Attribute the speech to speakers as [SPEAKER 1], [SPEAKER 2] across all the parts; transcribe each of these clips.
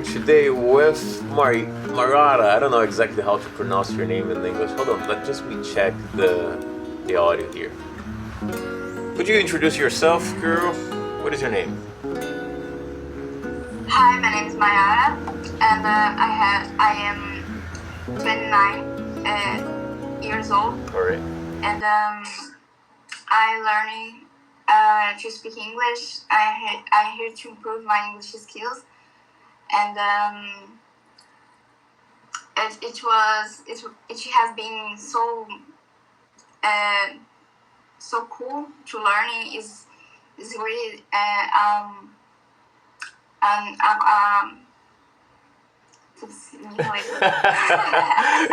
[SPEAKER 1] Today with Mayara. I don't know exactly how to pronounce your name in English. Hold on, let just me check the audio here. Could you introduce yourself, girl? What is your name?
[SPEAKER 2] Hi, my name is Mayara, and I am 29 years old.
[SPEAKER 1] All right.
[SPEAKER 2] And I learning to speak English. I here to improve my English skills. And it has been so cool to learn. Is really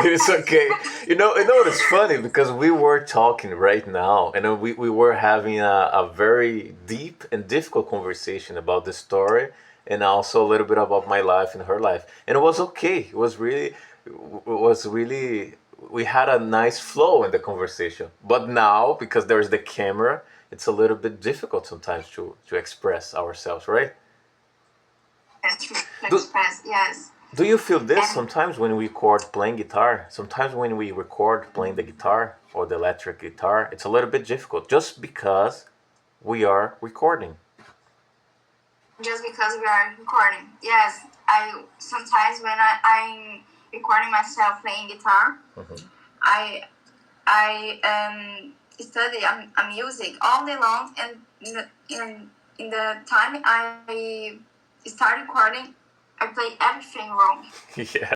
[SPEAKER 1] It's okay. You know it's funny because we were talking right now, and we were having a very deep and difficult conversation about the story, and also a little bit about my life and her life, and it was okay. It was really we had a nice flow in the conversation. But now, because there's the camera, it's a little bit difficult sometimes to express ourselves, right?
[SPEAKER 2] That's true. Express, yes.
[SPEAKER 1] Do you feel this sometimes when we record playing guitar? Sometimes when we record playing the guitar or the electric guitar, it's a little bit difficult just because we are recording.
[SPEAKER 2] Just because we are recording. Yes, I sometimes when I'm recording myself playing guitar, I study a music all day long, and in the time I start recording, I play everything wrong.
[SPEAKER 1] Yeah.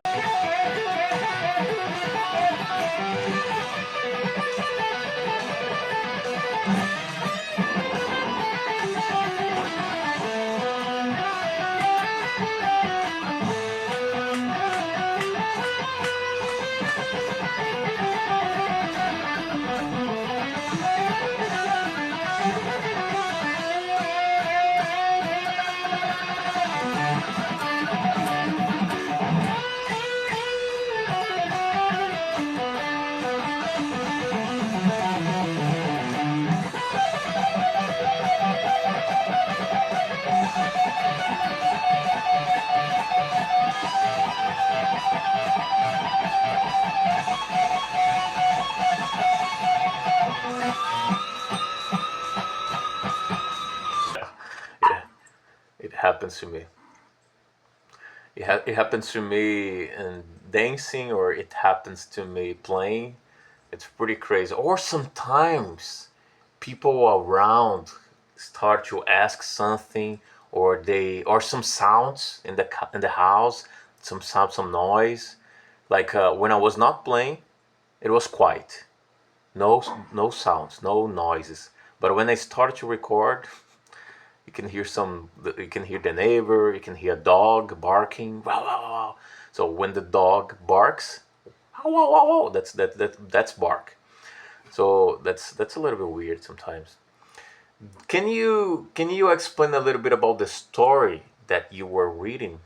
[SPEAKER 1] It happens to me. It happens to me in dancing, or it happens to me playing. It's pretty crazy. Or sometimes people around start to ask something, or some sounds in the house, some sound, some noise. Like when I was not playing, it was quiet, no sounds, no noises. But when I start to record, you can hear the neighbor, you can hear a dog barking. Wow, wow, wow. So when the dog barks, wow, wow, wow, wow, that's bark. So that's a little bit weird sometimes. Can you explain a little bit about the story that you were reading?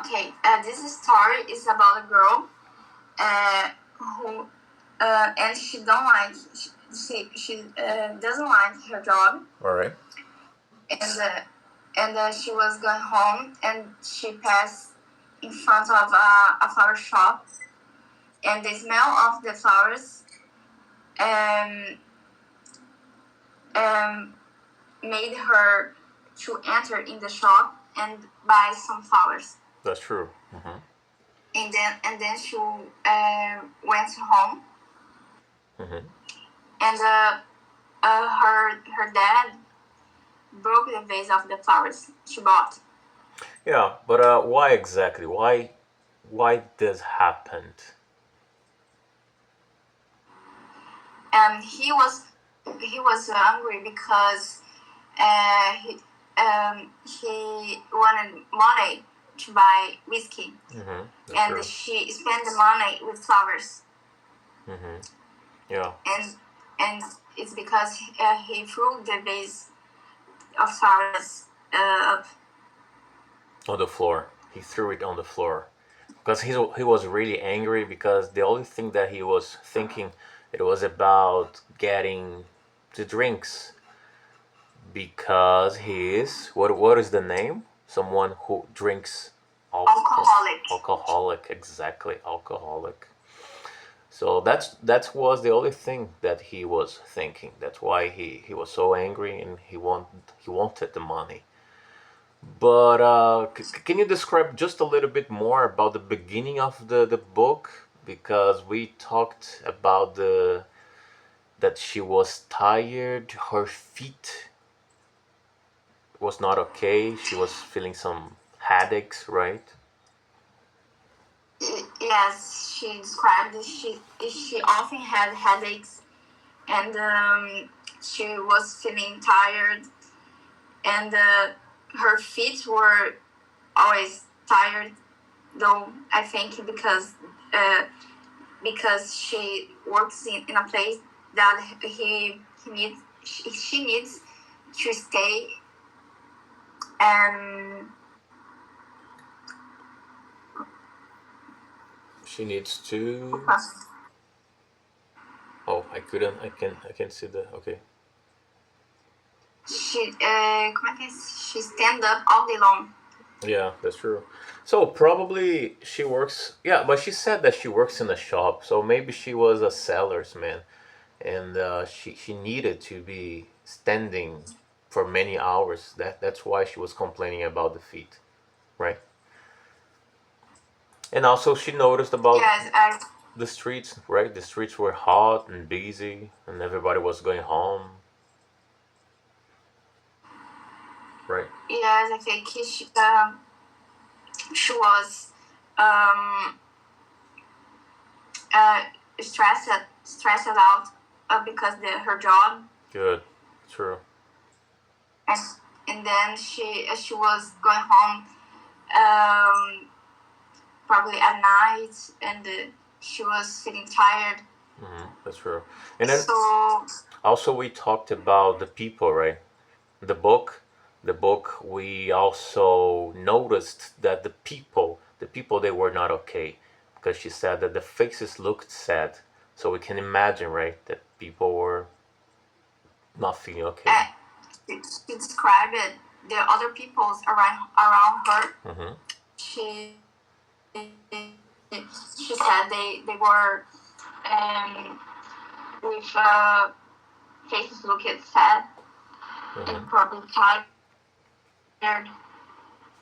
[SPEAKER 2] Okay, this story is about a girl who and she don't like she doesn't like her job.
[SPEAKER 1] All right.
[SPEAKER 2] And she was going home, and she passed in front of a flower shop, and the smell of the flowers made her to enter in the shop and buy some flowers.
[SPEAKER 1] That's true. Mm-hmm.
[SPEAKER 2] And then she went home.
[SPEAKER 1] Mm-hmm.
[SPEAKER 2] And her dad broke the vase of the flowers she bought.
[SPEAKER 1] Yeah, but why exactly? Why this happened?
[SPEAKER 2] He was angry because he wanted money to buy whiskey, and
[SPEAKER 1] true.
[SPEAKER 2] she spent the money with flowers.
[SPEAKER 1] Yeah.
[SPEAKER 2] And it's because he threw the vase of flowers up
[SPEAKER 1] On the floor. He threw it on the floor because he was really angry because the only thing that he was thinking it was about getting the drinks because he is what is the name? Someone who drinks
[SPEAKER 2] alcoholic.
[SPEAKER 1] Alcoholic, exactly, alcoholic. So that was the only thing that he was thinking. That's why he was so angry and he wanted the money. But can you describe just a little bit more about the beginning of the book? Because we talked about the that she was tired, her feet was not okay, she was feeling some headaches, right?
[SPEAKER 2] Yes, she described that she often had headaches, and she was feeling tired, and her feet were always tired. Though I think because she works in a place that she needs to stay, and
[SPEAKER 1] She needs to. Oh, I can see the. Okay.
[SPEAKER 2] she stand up all day long.
[SPEAKER 1] Yeah, that's true. So probably she works. Yeah, but she said that she works in a shop. So maybe she was a salesman, and she needed to be standing for many hours. That's why she was complaining about the feet, right? And also she noticed about
[SPEAKER 2] Yes,
[SPEAKER 1] the streets, right? The streets were hot and busy, and everybody was going home, right?
[SPEAKER 2] yes, I think she was um, uh, stressed out because her job,
[SPEAKER 1] Good, true.
[SPEAKER 2] and and then she was going home probably at night, and she was feeling tired.
[SPEAKER 1] That's true. And then
[SPEAKER 2] So
[SPEAKER 1] also we talked about the people, right? The book, the book. We also noticed that the people, they were not okay because she said that the faces looked sad. So we can imagine, right, that people were not feeling okay.
[SPEAKER 2] she described it, the other peoples around her. She she said they were with faces looking sad and probably tired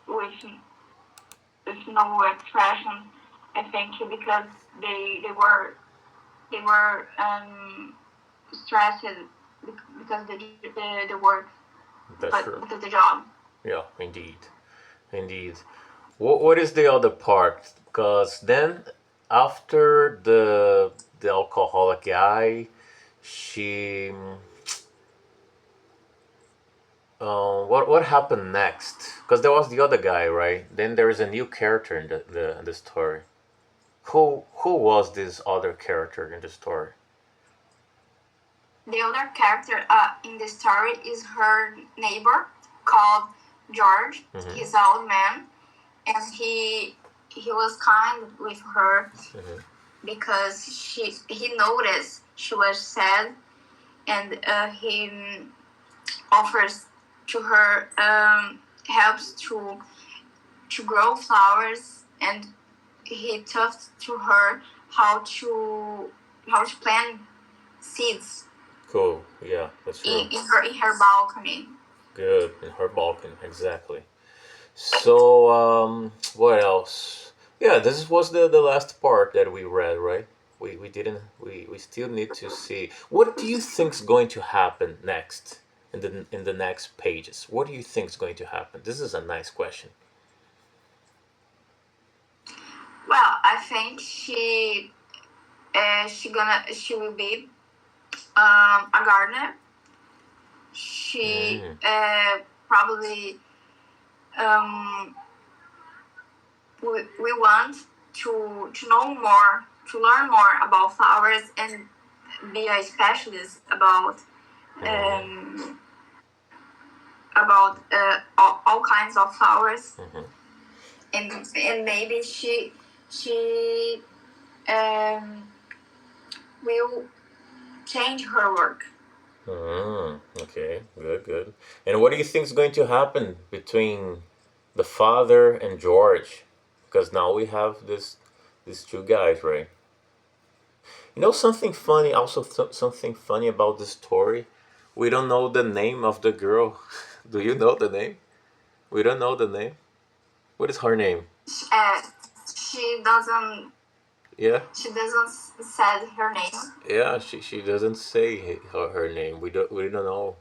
[SPEAKER 2] with no expression. I think because they were stressed because the work,
[SPEAKER 1] That's true.
[SPEAKER 2] because the job.
[SPEAKER 1] Yeah, indeed, indeed. What is the other part? Because then after the alcoholic guy, she what happened next? Because there was the other guy, right? Then there is a new character in the story. Who was this other character in the story?
[SPEAKER 2] The other character in the story is her neighbor called George. He's an old man, and he was kind with her because he noticed she was sad, and he offers to her helps to grow flowers, and he taught to her how to plant seeds.
[SPEAKER 1] Cool. Yeah, that's true.
[SPEAKER 2] In her balcony.
[SPEAKER 1] Good. In her balcony, exactly. So, what else? Yeah, this was the last part that we read, right? We didn't we still need to see what do you think's going to happen next in the next pages. What do you think's going to happen? This is a nice question.
[SPEAKER 2] Well, I think she will be a gardener. She probably we want to know more, to learn more about flowers and be a specialist about all kinds of flowers. And maybe she will change her work.
[SPEAKER 1] Okay, good. And what do you think is going to happen between the father and George? Because now we have these two guys, right? You know something funny, also something funny about the story? We don't know the name of the girl. Do you know the name? We don't know the name. What is her name?
[SPEAKER 2] She doesn't.
[SPEAKER 1] Yeah.
[SPEAKER 2] She doesn't say her name.
[SPEAKER 1] Yeah, she doesn't say her name. We don't know.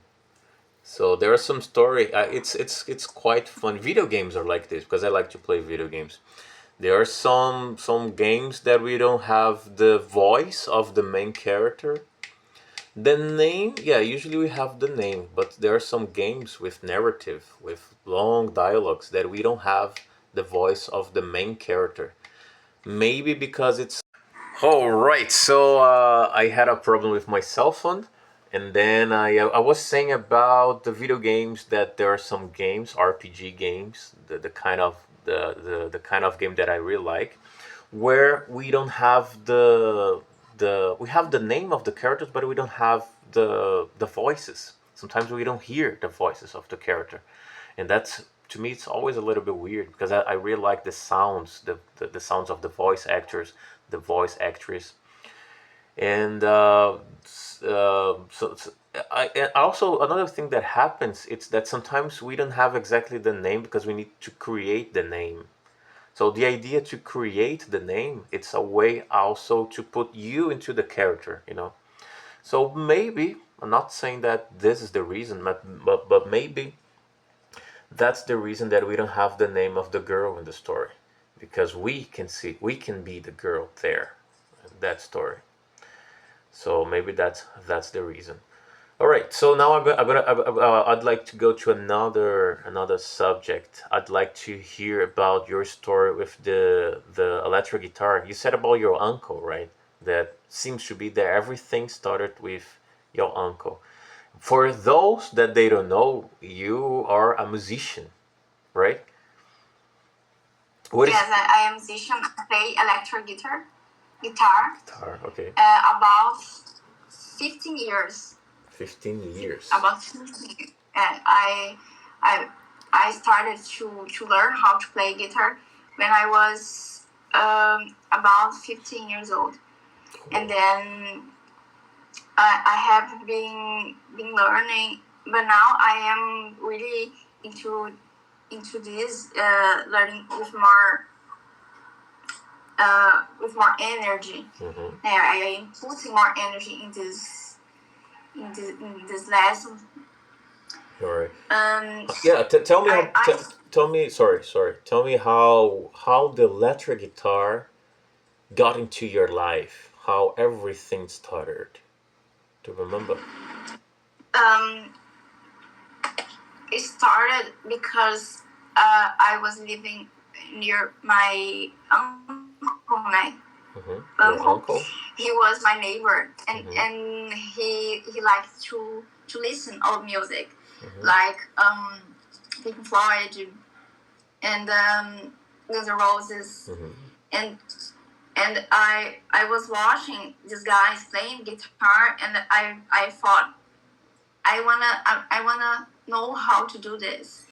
[SPEAKER 1] So there are some story. It's quite fun. Video games are like this because I like to play video games. There are some games that we don't have the voice of the main character. The name, yeah, usually we have the name, but there are some games with narrative, with long dialogues that we don't have the voice of the main character. Maybe because it's... All right, so I had a problem with my cell phone, and then I was saying about the video games that there are some games, RPG games, the kind of the kind of game that I really like, where we don't have we have the name of the characters, but we don't have the voices. Sometimes we don't hear the voices of the character, and that's, to me, it's always a little bit weird because I really like the sounds, the sounds of the voice actors, the voice actress, and and also another thing that happens, it's that sometimes we don't have exactly the name because we need to create the name. So the idea to create the name, it's a way also to put you into the character, you know. So maybe, I'm not saying that this is the reason, but maybe that's the reason that we don't have the name of the girl in the story, because we can be the girl there in that story. So maybe that's the reason. All right, so now I'd like to go to another subject. I'd like to hear about your story with the electric guitar. You said about your uncle, right? That seems to be that everything started with your uncle. For those that they don't know, you are a musician, right?
[SPEAKER 2] Yes, I am a musician. I play electric guitar.
[SPEAKER 1] Guitar, okay.
[SPEAKER 2] About 15 years.
[SPEAKER 1] 15 years.
[SPEAKER 2] About 15. I started to learn how to play guitar when I was about 15 years old. Cool. And then I have been learning, but now I am really into this learning with more energy. I am putting more energy in this lesson.
[SPEAKER 1] All right. Yeah. Tell me. Tell me how the electric guitar got into your life. How everything started. Do you remember?
[SPEAKER 2] It started because I was living near my uncle. Uncle. He was my neighbor, and he liked to listen old music, like Pink Floyd and Guns N' Roses, and I was watching these guys playing guitar, and I thought I wanna know how to do this.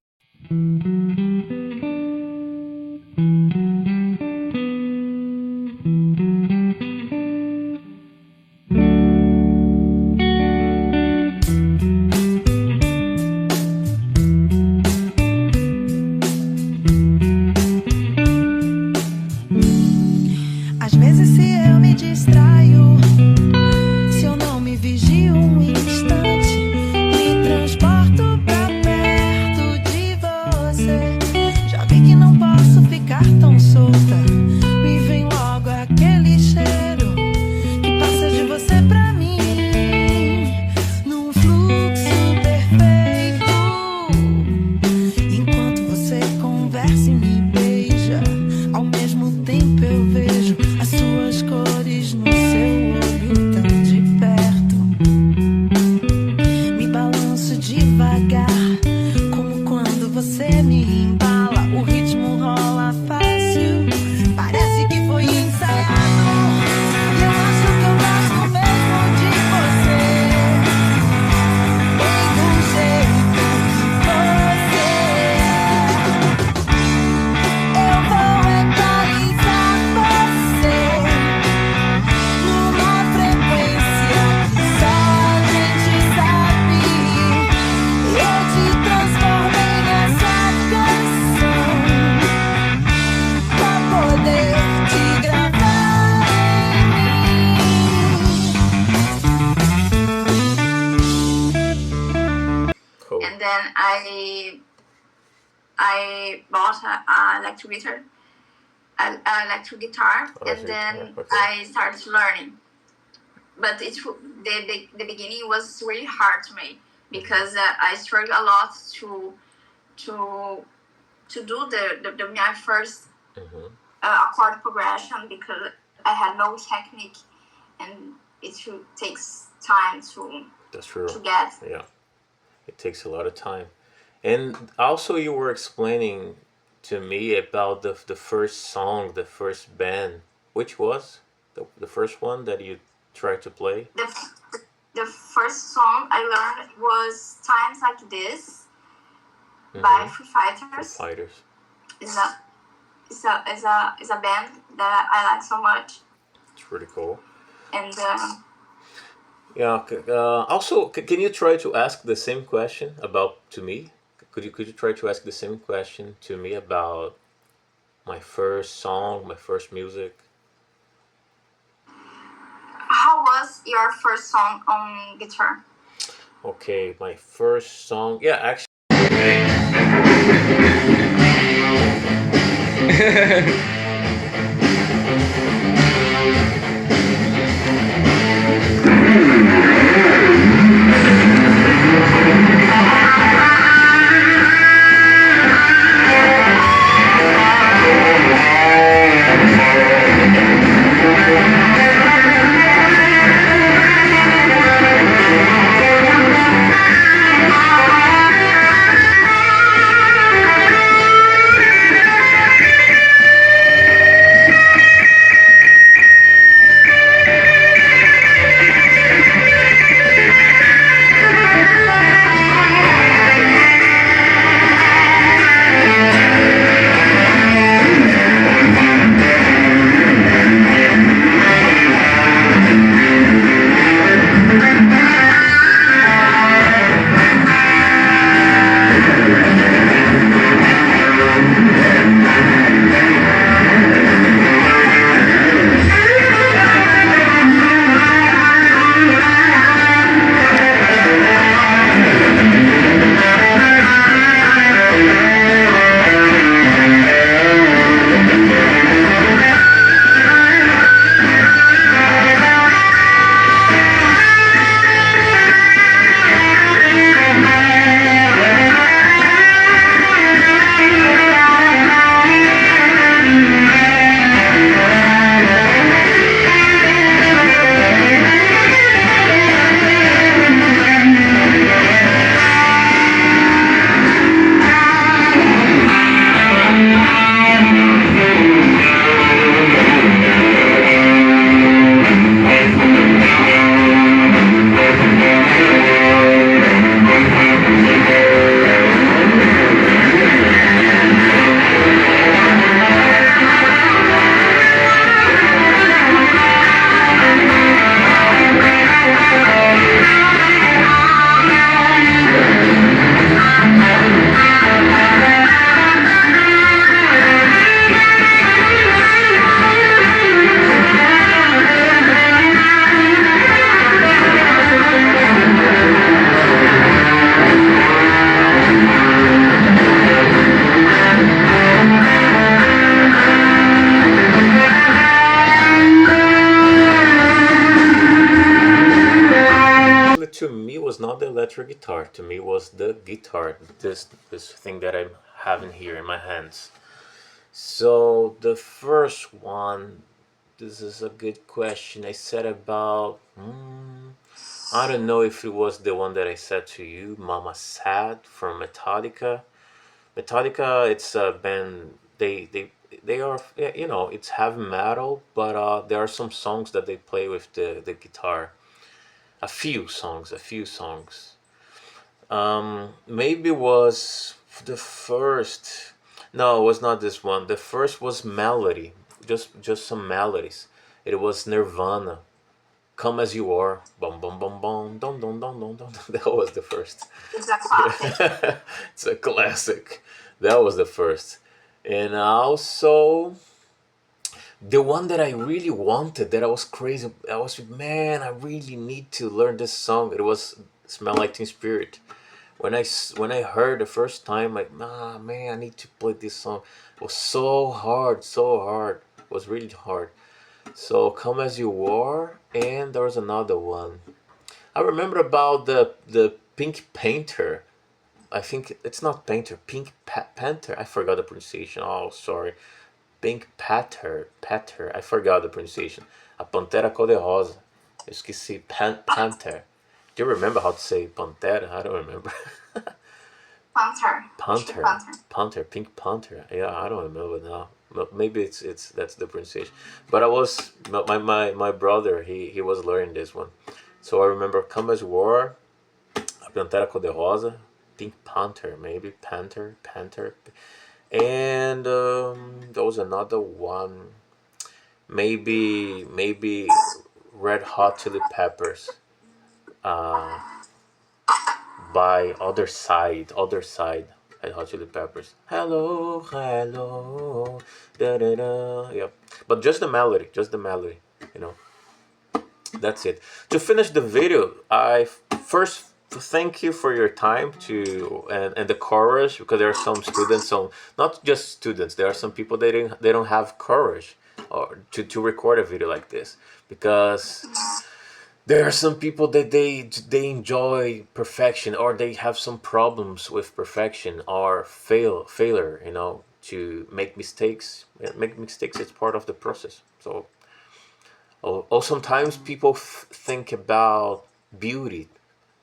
[SPEAKER 2] I bought an electric guitar, and then I started learning. But the beginning was really hard to me because I struggled a lot to do my first chord progression because I had no technique, and it takes time to get.
[SPEAKER 1] Yeah, it takes a lot of time. And also, you were explaining to me about the first song, the first band. Which was the first one that you tried to play?
[SPEAKER 2] The first song I learned was "Times Like This" by Foo Fighters. It's a band that I like so much.
[SPEAKER 1] It's pretty cool.
[SPEAKER 2] And
[SPEAKER 1] yeah. Also, can you try to ask the same question to me? Could you try to ask the same question to me about my first song, my first music?
[SPEAKER 2] How was your first song on guitar?
[SPEAKER 1] Okay, my first song. Yeah, actually. Electric guitar to me was the guitar, this thing that I'm having here in my hands. So the first one, this is a good question. I said about I don't know if it was the one that I said to you, Mama Sad from Metallica. Metallica, it's a band. They are, it's heavy metal, but there are some songs that they play with the guitar. A few songs. Maybe was the first. No, it was not this one. The first was melody, just some melodies. It was Nirvana, "Come as You Are." Bum bum bum bum. Dum dum dum dum dum. That was the first.
[SPEAKER 2] It's a classic.
[SPEAKER 1] It's a classic. That was the first, and also the one that I really wanted, that I was crazy. Man, I really need to learn this song. It was "Smell Like Teen Spirit" When I heard the first time, like, nah, man, I need to play this song. It was so hard, so hard. It was really hard. So Come As You Are, and there was another one. I remember about the Pink Panther. I think it's not Painter, Panther. I forgot the pronunciation. Oh, sorry. Pink Panther. I forgot the pronunciation. A Pantera Cor-de-Rosa. Eu esqueci. Panther. Do you remember how to say Pantera? I don't remember.
[SPEAKER 2] Panther.
[SPEAKER 1] Panther. Panther. Pink Panther. Yeah, I don't remember now. Maybe it's that's the pronunciation. But I was my brother. He was learning this one, so I remember Come As You Are, A Pantera Cor-de-Rosa, Pink Panther, maybe Panther, and there was another one. Maybe Red Hot Chili Peppers. Uh, by Other Side, Red Hot Chili Peppers. Hello, hello, da da da. Yep. But just the melody, you know. That's it. To finish the video, I first thank you for your time to and the courage, because there are some students, some not just students, there are some people they don't have courage or to record a video like this, because there are some people that they enjoy perfection, or they have some problems with perfection, or failure, you know, to make mistakes. Make mistakes, it's part of the process. So or sometimes people think about beauty.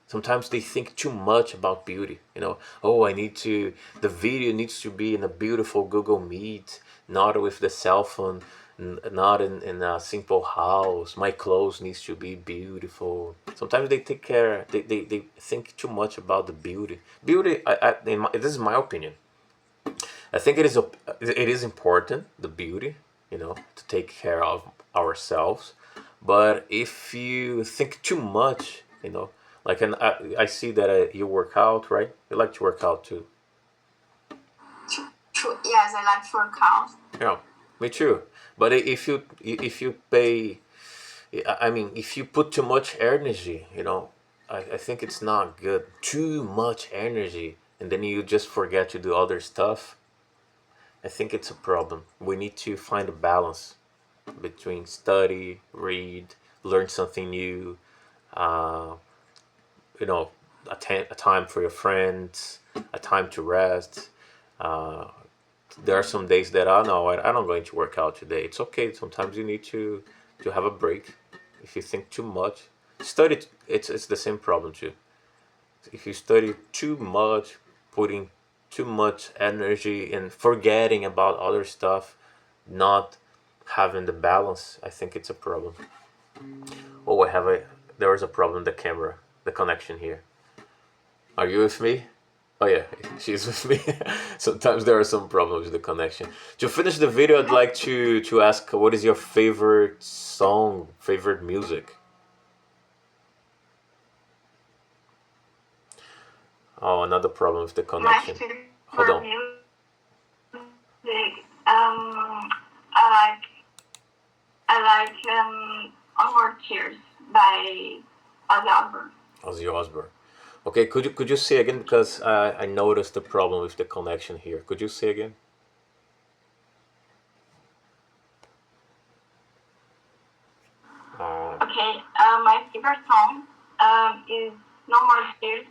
[SPEAKER 1] Sometimes they think too much about beauty, you know. Oh, the video needs to be in a beautiful Google Meet, not with the cell phone, not in a simple house. My clothes needs to be beautiful. Sometimes they think too much about the beauty. This is my opinion. I think it is important, the beauty, you know, to take care of ourselves. But if you think too much, you know, like, and I see that you work out, right? You like to work out too.
[SPEAKER 2] True. Yes, I like to work out.
[SPEAKER 1] Yeah, me too. But if you pay, I mean, if you put too much energy, you know, I think it's not good. Too much energy, and then you just forget to do other stuff. I think it's a problem. We need to find a balance between study, read, learn something new, uh, you know, a time for your friends, a time to rest. Uh, there are some days that I'm not going to work out today. It's okay. Sometimes you need to have a break. If you think too much, study. It's the same problem too. If you study too much, putting too much energy and forgetting about other stuff, not having the balance, I think it's a problem. Oh, there is a problem, the camera, the connection here. Are you with me? Oh yeah, she's with me. Sometimes there are some problems with the connection. To finish the video, I'd like to ask, what is your favorite song, favorite music? Oh, another problem with the connection. Hold on.
[SPEAKER 2] Music. I like Onward Tears by Ozzy Osbourne.
[SPEAKER 1] Ozzy Osbourne. Okay, could you say again, because I noticed the problem with the connection here. Could you say again?
[SPEAKER 2] Okay. My favorite song is No More Tears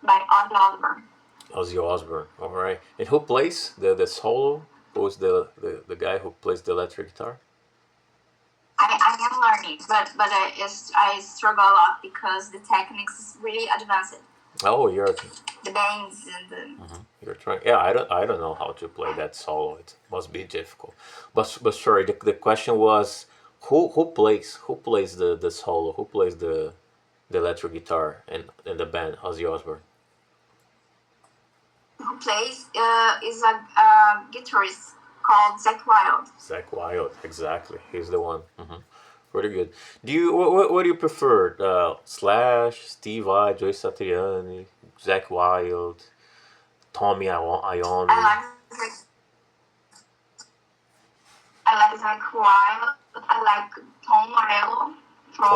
[SPEAKER 2] by Ozzy Osbourne.
[SPEAKER 1] Ozzy Osbourne. All right. And who plays the solo? Who's the guy who plays the electric guitar?
[SPEAKER 2] I am learning, but I struggle a lot because the techniques is really advanced.
[SPEAKER 1] Oh, you're
[SPEAKER 2] The bands and the.
[SPEAKER 1] You're trying. Yeah, I don't know how to play that solo. It must be difficult. But sorry, the question was, who plays the solo? Who plays the electric guitar in the band Ozzy Osbourne?
[SPEAKER 2] Who plays is a guitarist called Zach Wild.
[SPEAKER 1] Zach Wild, exactly. He's the one. Pretty good. What do you prefer? Slash, Steve Vai, Joe Satriani, Zach Wild, Tommy Iommi.
[SPEAKER 2] I like Zach Wild. I like Tom Morello from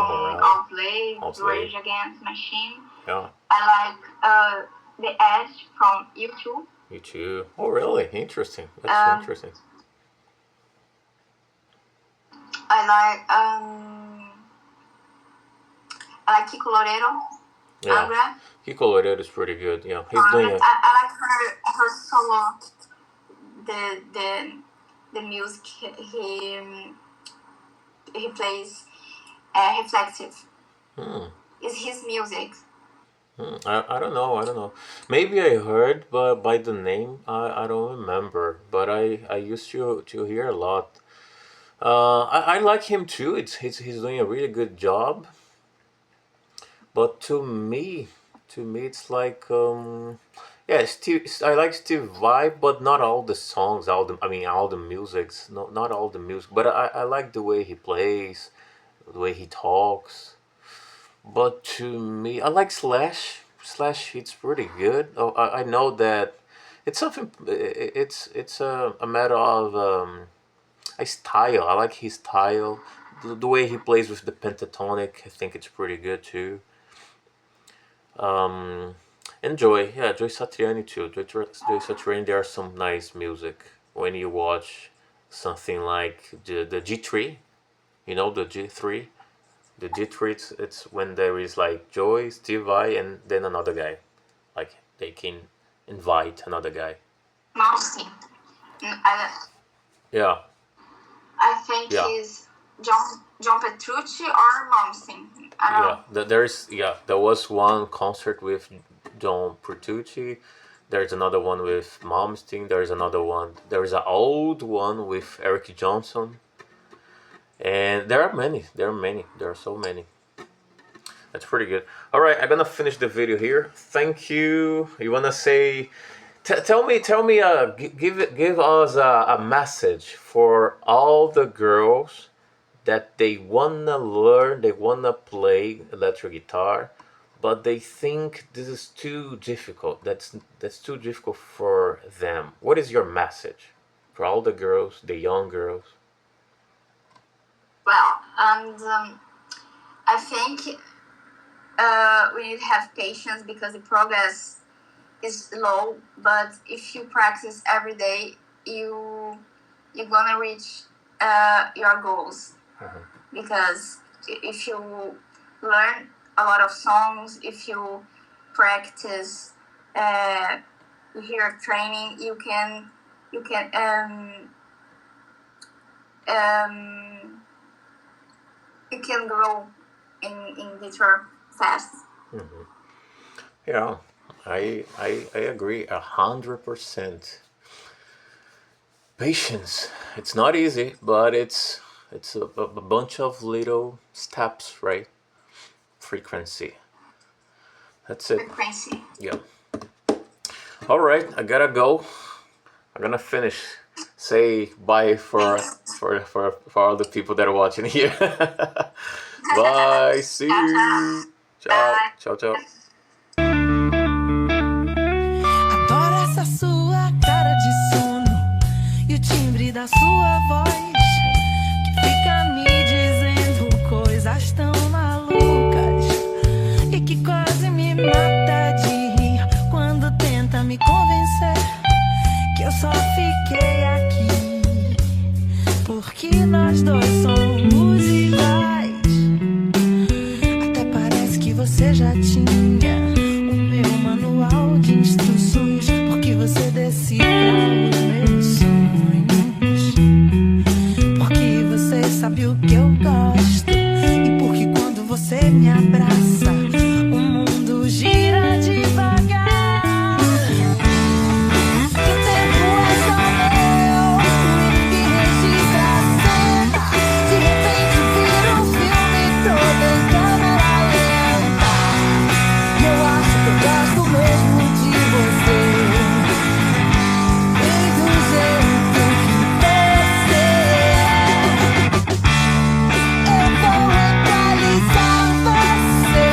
[SPEAKER 2] Of Late, Rage Against the Machine.
[SPEAKER 1] Yeah.
[SPEAKER 2] I like The Edge from U2.
[SPEAKER 1] U2. Oh, really? Interesting. That's interesting.
[SPEAKER 2] I like Kiko Loureiro.
[SPEAKER 1] Yeah. Kiko Loureiro is pretty good. Yeah, he's doing it.
[SPEAKER 2] I like her solo. The music he plays reflective. It's his music.
[SPEAKER 1] I don't know. Maybe I heard, but by the name, I don't remember. But I used to hear a lot. I like him too. He's doing a really good job. But to me, it's like yeah, I like Steve Vai, but not all the songs, all the musics, not all the music. But I like the way he plays, the way he talks. But to me, I like Slash. Slash, it's pretty good. Oh, I know that it's something. It's a matter of a style. I like his style. The way he plays with the pentatonic, I think it's pretty good too. And Joy, yeah, Joy Satriani too. Joy Satriani, there are some nice music when you watch something like the G3. You know the G3. The G3, it's when there is like Joy, Steve Vai, and then another guy. Like they can invite another guy.
[SPEAKER 2] Malmsteen.
[SPEAKER 1] Yeah.
[SPEAKER 2] I think he's John Petrucci or Malmsteen. I don't know.
[SPEAKER 1] There was one concert with John Petrucci. There's another one with Malmsteen. There's another one. There's an old one with Eric Johnson. And there are many. There are so many. That's pretty good. All right, I'm gonna finish the video here. Thank you. You wanna say? Tell me. Give us a message for all the girls that they wanna learn, they wanna play electric guitar, but they think this is too difficult. That's too difficult for them. What is your message for all the girls, the young girls?
[SPEAKER 2] Well, and I think we need to have patience because the progress is slow. But if you practice every day, you're gonna reach your goals. Because if you learn a lot of songs, if you practice your training, you can grow in guitar fast.
[SPEAKER 1] Yeah, I agree 100%. Patience. It's not easy, but it's a bunch of little steps, right? Frequency. That's it.
[SPEAKER 2] Frequency.
[SPEAKER 1] Yeah. All right, I gotta go. I'm gonna finish. Say bye for all the people that are watching here. Bye. See you. Ciao. Ciao, ciao.
[SPEAKER 3] Adoro essa sua cara de sono e o timbre da sua voz que fica me dizendo coisas tão malucas e que quase me mata de rir quando tenta me convencer que eu só fiquei aqui porque nós dois somos iguais. Até parece que você já tinha o meu manual de instruções, porque você decifra os meus sonhos, porque você sabe o que eu gosto e porque quando você me abraça o mundo gira devagar. Eu vou equalizar você.